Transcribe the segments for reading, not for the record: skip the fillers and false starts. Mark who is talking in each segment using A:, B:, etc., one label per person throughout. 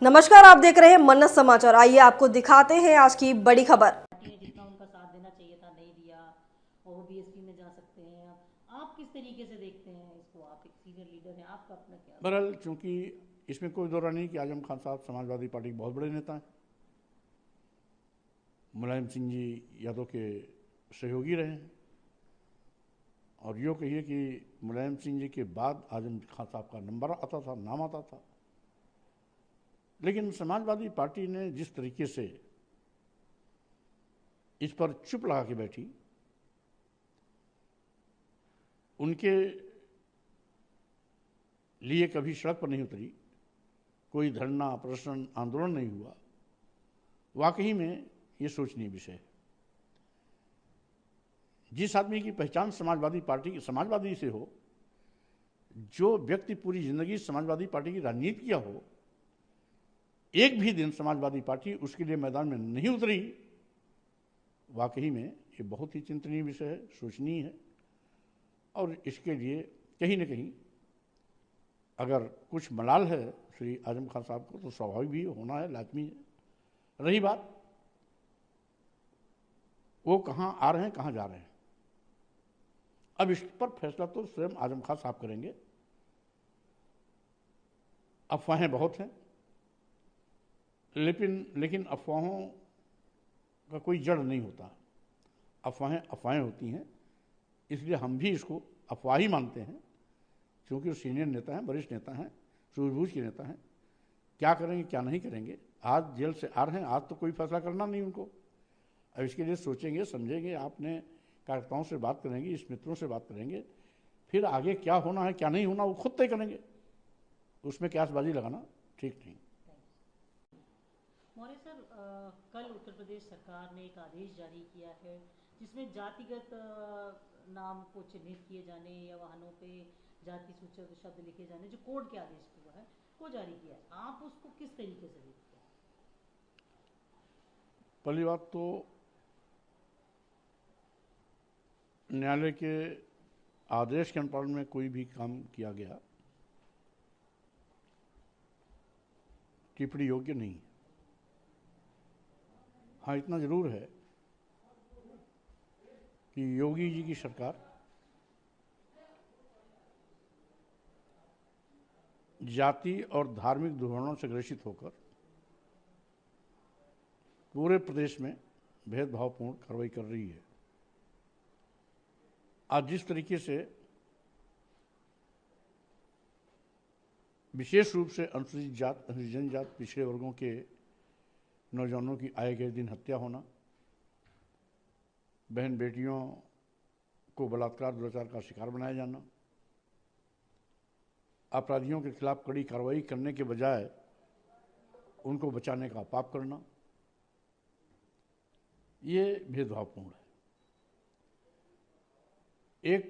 A: नमस्कार, आप देख रहे हैं मन्नत समाचार। आइए आपको दिखाते हैं आज की बड़ी खबर।
B: जितना उनका साथ देना चाहिए था नहीं दिया और वो बीएसपी में जा सकते हैं। आप किस तरीके से देखते हैं इसको? आप एक सीनियर लीडर हैं, आपका अपना क्या?
C: बहरहाल चूंकि इसमें कोई दो राय नहीं कि आजम खान साहब समाजवादी पार्टी के बहुत बड़े नेता हैं, मुलायम सिंह जी यादव के सहयोगी रहे हैं, और यूँ कहिए कि मुलायम सिंह जी के बाद आजम खान साहब का नंबर आता था, नाम आता था। लेकिन समाजवादी पार्टी ने जिस तरीके से इस पर चुप लगा के बैठी, उनके लिए कभी सड़क पर नहीं उतरी, कोई धरना प्रदर्शन आंदोलन नहीं हुआ, वाकई में ये सोचनीय विषय है। जिस आदमी की पहचान समाजवादी पार्टी की समाजवादी से हो, जो व्यक्ति पूरी जिंदगी समाजवादी पार्टी की राजनीति किया हो, एक भी दिन समाजवादी पार्टी उसके लिए मैदान में नहीं उतरी, वाकई में ये बहुत ही चिंतनीय विषय है, सोचनीय है। और इसके लिए कहीं न कहीं अगर कुछ मलाल है श्री आजम खान साहब को, तो स्वाभाविक भी होना है, लाजमी है। रही बात वो कहाँ आ रहे हैं, कहाँ जा रहे हैं, अब इस पर फैसला तो स्वयं आजम खान साहब करेंगे। अफवाहें बहुत हैं, लेकिन अफवाहों का कोई जड़ नहीं होता। अफवाहें अफवाहें होती हैं, इसलिए हम भी इसको अफवाह ही मानते हैं, क्योंकि वो सीनियर नेता हैं, वरिष्ठ नेता हैं, सूझबूझ के नेता हैं। क्या करेंगे क्या नहीं करेंगे, आज जेल से आ रहे हैं, आज तो कोई फैसला करना नहीं उनको। अब इसके लिए सोचेंगे, समझेंगे, आपने कार्यकर्ताओं से बात करेंगे, इस मित्रों से बात करेंगे, फिर आगे क्या होना है क्या नहीं होना वो खुद तय करेंगे। उसमें क्यासबाजी लगाना ठीक नहीं।
B: मौर्य सर, कल उत्तर प्रदेश सरकार ने एक आदेश जारी किया है जिसमें जातिगत नाम को चिन्हित किए जाने या वाहनों पे जाति सूचक शब्द लिखे जाने, जो कोर्ट के आदेश हुआ है वो जारी किया है। आप उसको किस तरीके से देखते हैं?
C: पहली बात तो न्यायालय के आदेश के अनुपालन में कोई भी काम किया गया टिप्पणी योग्य नहीं। हाँ, इतना जरूर है कि योगी जी की सरकार जाति और धार्मिक दुर्भावनाओं से ग्रसित होकर पूरे प्रदेश में भेदभावपूर्ण कार्रवाई कर रही है। आज जिस तरीके से विशेष रूप से अनुसूचित जात, अनुसूचित जनजात, पिछड़े वर्गों के नौजवानों की आए गए दिन हत्या होना, बहन बेटियों को बलात्कार दुराचार का शिकार बनाया जाना, अपराधियों के खिलाफ कड़ी कार्रवाई करने के बजाय उनको बचाने का पाप करना, ये भेदभावपूर्ण है। एक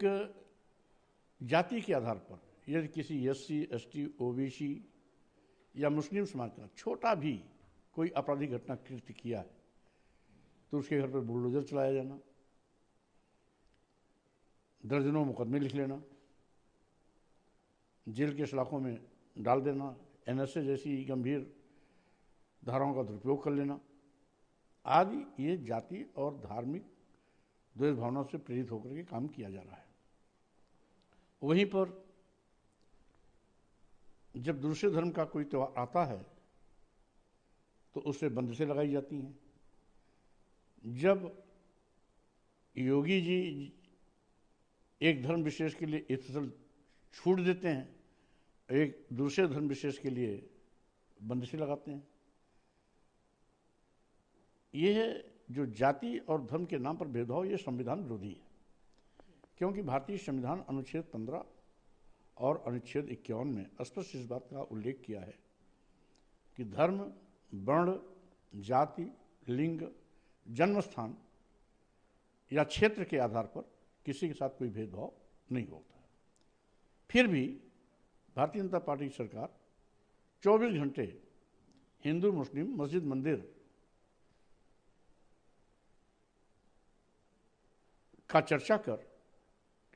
C: जाति के आधार पर यदि किसी एससी, एसटी, ओबीसी या मुस्लिम समाज का छोटा भी कोई आपराधिक घटना कृत्य किया है, तो उसके घर पर बुलडोजर चलाया जाना, दर्जनों मुकदमे लिख लेना, जेल के सलाखों में डाल देना, एनएसए जैसी गंभीर धाराओं का दुरुपयोग कर लेना आदि, ये जाति और धार्मिक द्वेष भावना से प्रेरित होकर के काम किया जा रहा है। वहीं पर जब दूसरे धर्म का कोई त्यौहार आता है तो उससे बंदिशें लगाई जाती हैं। जब योगी जी एक धर्म विशेष के लिए स्पेशल छूट देते हैं, एक दूसरे धर्म विशेष के लिए बंदिशें लगाते हैं, यह जो जाति और धर्म के नाम पर भेदभाव, ये संविधान विरोधी है। क्योंकि भारतीय संविधान अनुच्छेद 15 और अनुच्छेद 51 में स्पष्ट इस बात का उल्लेख किया है कि धर्म, वर्ण, जाति, लिंग, जन्मस्थान या क्षेत्र के आधार पर किसी के साथ कोई भेदभाव नहीं होता है। फिर भी भारतीय जनता पार्टी की सरकार 24 घंटे हिंदू, मुस्लिम, मस्जिद, मंदिर का चर्चा कर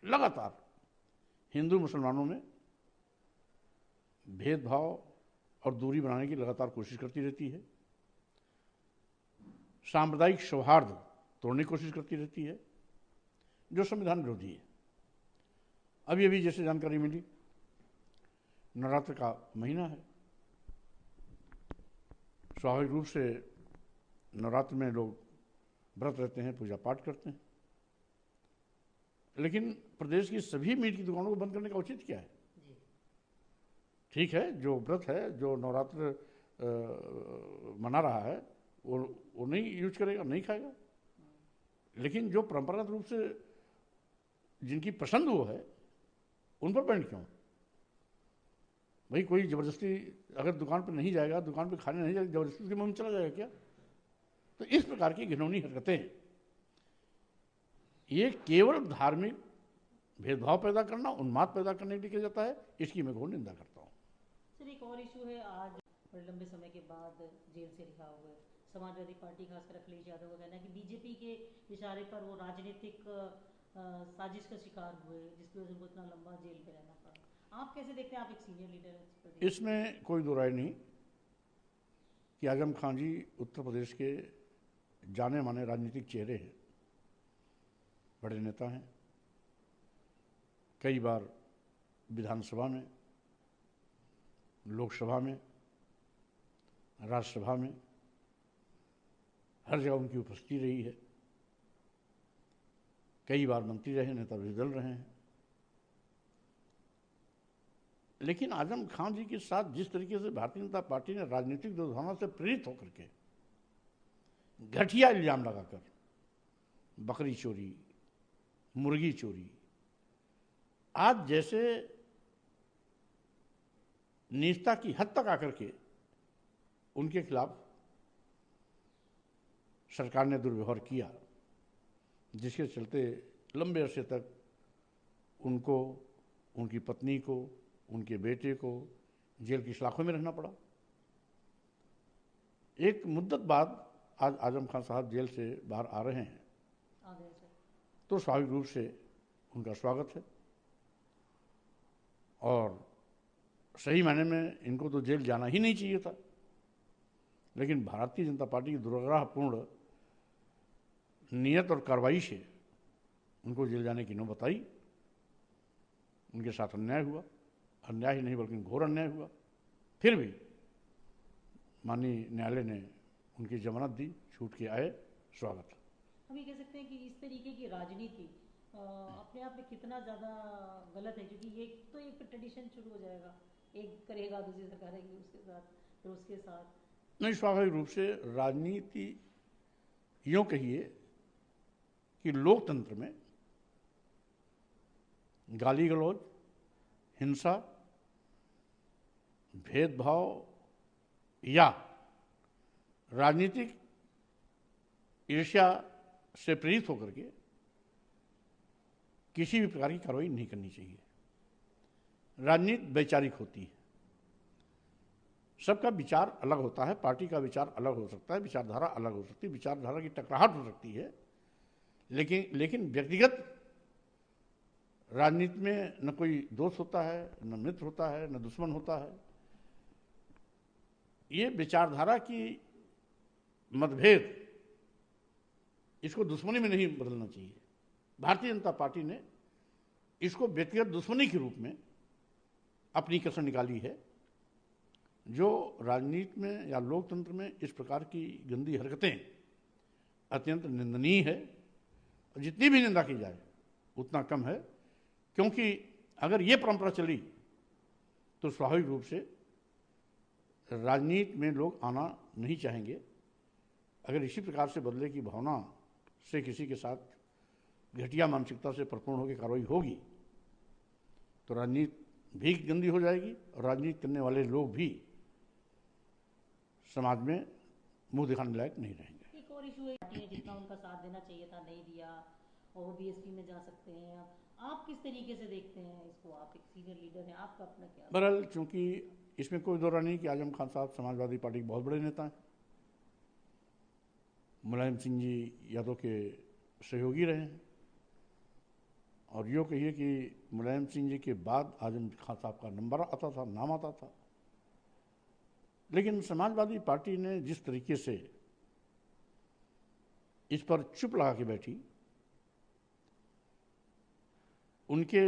C: लगातार हिंदू मुसलमानों में भेदभाव और दूरी बनाने की लगातार कोशिश करती रहती है, सांप्रदायिक सौहार्द तोड़ने की कोशिश करती रहती है, जो संविधान विरोधी है। अभी अभी जैसे जानकारी मिली, नवरात्र का महीना है, स्वाभाविक रूप से नवरात्र में लोग व्रत रहते हैं, पूजा पाठ करते हैं, लेकिन प्रदेश की सभी मीट की दुकानों को बंद करने का औचित्य क्या है? ठीक है, जो व्रत है, जो नवरात्र मना रहा है, वो नहीं यूज करेगा, नहीं खाएगा, लेकिन जो परंपरागत रूप से जिनकी पसंद वो है उन पर बैंड क्यों? भाई कोई जबरदस्ती अगर दुकान पर नहीं जाएगा, दुकान पर खाने नहीं जाएगा, जबरदस्ती उसके मुंह में चला जाएगा क्या? तो इस प्रकार की घिनौनी हरकतें, ये केवल धार्मिक भेदभाव पैदा करना, उन्माद पैदा करने के लिए किया जाता है। इसकी मैं घोर निंदा करता हूँ।
B: सर, एक और इशू है, आज बड़े लंबे समय के बाद जेल से रिहा हुए समाजवादी पार्टी खासकर अखिलेश यादव का कहना है कि बीजेपी के इशारे पर वो राजनीतिक साजिश का शिकार हुए, जिसकी वजह से उनको इतना लंबा जेल में रहना पड़ा। आप कैसे देखते हैं? आप एक सीनियर लीडर हैं।
C: इसमें कोई दो राय नहीं कि आजम खान जी उत्तर प्रदेश के जाने माने राजनीतिक चेहरे हैं, बड़े नेता हैं, कई बार विधानसभा में, लोकसभा में, राज्यसभा में, हर जगह उनकी उपस्थिति रही है, कई बार मंत्री रहे, नेता विरोधी दल रहे हैं। लेकिन आजम खान जी के साथ जिस तरीके से भारतीय जनता पार्टी ने राजनीतिक दुर्भावना से प्रेरित होकर के घटिया इल्जाम लगाकर बकरी चोरी, मुर्गी चोरी, आज जैसे नीचता की हद तक आकर के उनके खिलाफ सरकार ने दुर्व्यवहार किया, जिसके चलते लंबे अरसे तक उनको, उनकी पत्नी को, उनके बेटे को जेल की सलाखों में रहना पड़ा। एक मुद्दत बाद आज आजम खान साहब जेल से बाहर आ रहे हैं, तो स्वाभाविक रूप से उनका स्वागत है, और सही मायने में इनको तो जेल जाना ही नहीं चाहिए था, लेकिन भारतीय जनता पार्टी की दुर्ग्राहपूर्ण नियत और कार्रवाई से उनको जेल जाने की नौबत आई। उनके साथ अन्याय हुआ, अन्याय ही नहीं बल्कि घोर अन्याय हुआ। फिर भी माननीय न्यायालय ने उनकी जमानत दी, छूट के आए, स्वागत।
B: हम ये कह सकते हैं कि इस तरीके की राजनीति अपने आप में कितना ज़्यादा गलत है, क्योंकि ये तो एक ट्रेडिशन शुरू हो जाएगा, एक करेगा दूसरी सरकार करेगी उसके साथ, फिर उसके साथ।
C: नहीं, स्वाभाविक रूप से राजनीति यूँ कहिए कि लोकतंत्र में गाली गलौज, हिंसा, भेदभाव या राजनीतिक ईर्ष्या से प्रेरित होकर के किसी भी प्रकार की कार्रवाई नहीं करनी चाहिए। राजनीति वैचारिक होती है, सबका विचार अलग होता है, पार्टी का विचार अलग हो सकता है, विचारधारा अलग हो सकती है, विचारधारा की टकराहट हो सकती है, लेकिन व्यक्तिगत राजनीति में न कोई दोस्त होता है, न मित्र होता है, न दुश्मन होता है। ये विचारधारा की मतभेद, इसको दुश्मनी में नहीं बदलना चाहिए। भारतीय जनता पार्टी ने इसको व्यक्तिगत दुश्मनी के रूप में अपनी कसर निकाली है, जो राजनीति में या लोकतंत्र में इस प्रकार की गंदी हरकतें अत्यंत निंदनीय है। जितनी भी निंदा की जाए उतना कम है, क्योंकि अगर ये परंपरा चली तो स्वाभाविक रूप से राजनीति में लोग आना नहीं चाहेंगे। अगर इसी प्रकार से बदले की भावना से किसी के साथ घटिया मानसिकता से परिपूर्ण होकर कार्रवाई होगी तो राजनीति भी गंदी हो जाएगी, और राजनीति करने वाले लोग भी समाज में मुंह दिखाने लायक नहीं रहेंगे।
B: एक और इशू है, पार्टी ने जितना उनका साथ देना चाहिए था नहीं दिया, और वो बीएसपी में जा सकते हैं। आप किस तरीके से देखते हैं इसको? आप एक सीनियर लीडर हैं, आपका अपना क्या?
C: बहरहाल, चूंकि इसमें कोई दौरा नहीं कि आजम खान साहब समाजवादी पार्टी के बहुत बड़े नेता हैं, मुलायम सिंह जी यादव के सहयोगी रहे हैं, और यूँ कहिए कि मुलायम सिंह जी के बाद आजम खान साहब का नंबर आता था, नाम आता था। लेकिन समाजवादी पार्टी ने जिस तरीके से इस पर चुप लगा के बैठी, उनके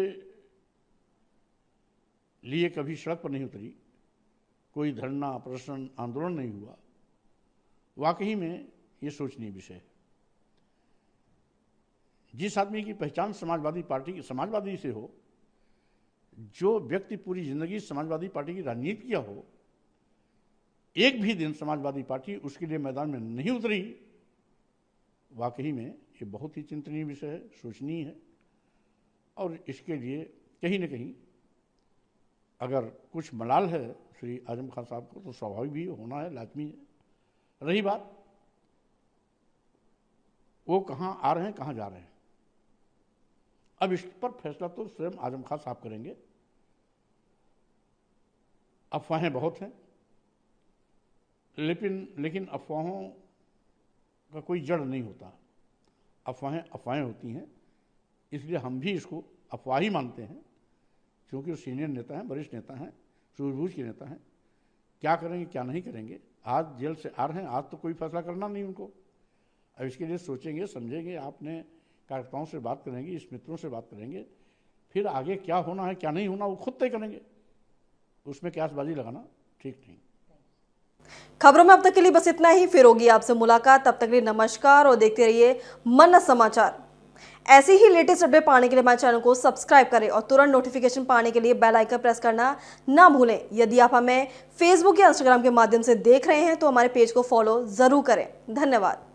C: लिए कभी सड़क पर नहीं उतरी, कोई धरना प्रदर्शन आंदोलन नहीं हुआ, वाकई में ये सोचनीय विषय है। जिस आदमी की पहचान समाजवादी पार्टी की समाजवादी से हो, जो व्यक्ति पूरी जिंदगी समाजवादी पार्टी की राजनीति किया हो, एक भी दिन समाजवादी पार्टी उसके लिए मैदान में नहीं उतरी, वाकई में ये बहुत ही चिंतनीय विषय है, सोचनीय है। और इसके लिए कहीं न कहीं अगर कुछ मलाल है श्री आजम खान साहब को, तो स्वाभाविक भी होना है, लाजमी है। रही बात वो कहाँ आ रहे हैं, कहाँ जा रहे हैं, अब इस पर फैसला तो स्वयं आजम खान साहब करेंगे। अफवाहें बहुत हैं, लेकिन अफवाहों का कोई जड़ नहीं होता। अफवाहें होती हैं, इसलिए हम भी इसको अफवाह ही मानते हैं, क्योंकि वो सीनियर नेता हैं, वरिष्ठ नेता हैं, सूझबूझ के नेता हैं। क्या करेंगे क्या नहीं करेंगे, आज जेल से आ रहे हैं, आज तो कोई फैसला करना नहीं उनको। अब इसके लिए सोचेंगे, समझेंगे, आपने कार्यकर्ताओं से बात करेंगे, इस मित्रों से बात करेंगे, फिर आगे क्या होना है क्या नहीं होना वो खुद तय करेंगे। उसमें क्यासबाजी लगाना ठीक नहीं।
A: खबरों में अब तक के लिए बस इतना ही, फिर होगी आपसे मुलाकात। तब तक के लिए नमस्कार और देखते रहिए मन समाचार। ऐसे ही लेटेस्ट अपडेट पाने के लिए हमारे चैनल को सब्सक्राइब करें और तुरंत नोटिफिकेशन पाने के लिए बेल आइकन प्रेस करना ना भूलें। यदि आप हमें फेसबुक या इंस्टाग्राम के माध्यम से देख रहे हैं तो हमारे पेज को फॉलो जरूर करें। धन्यवाद।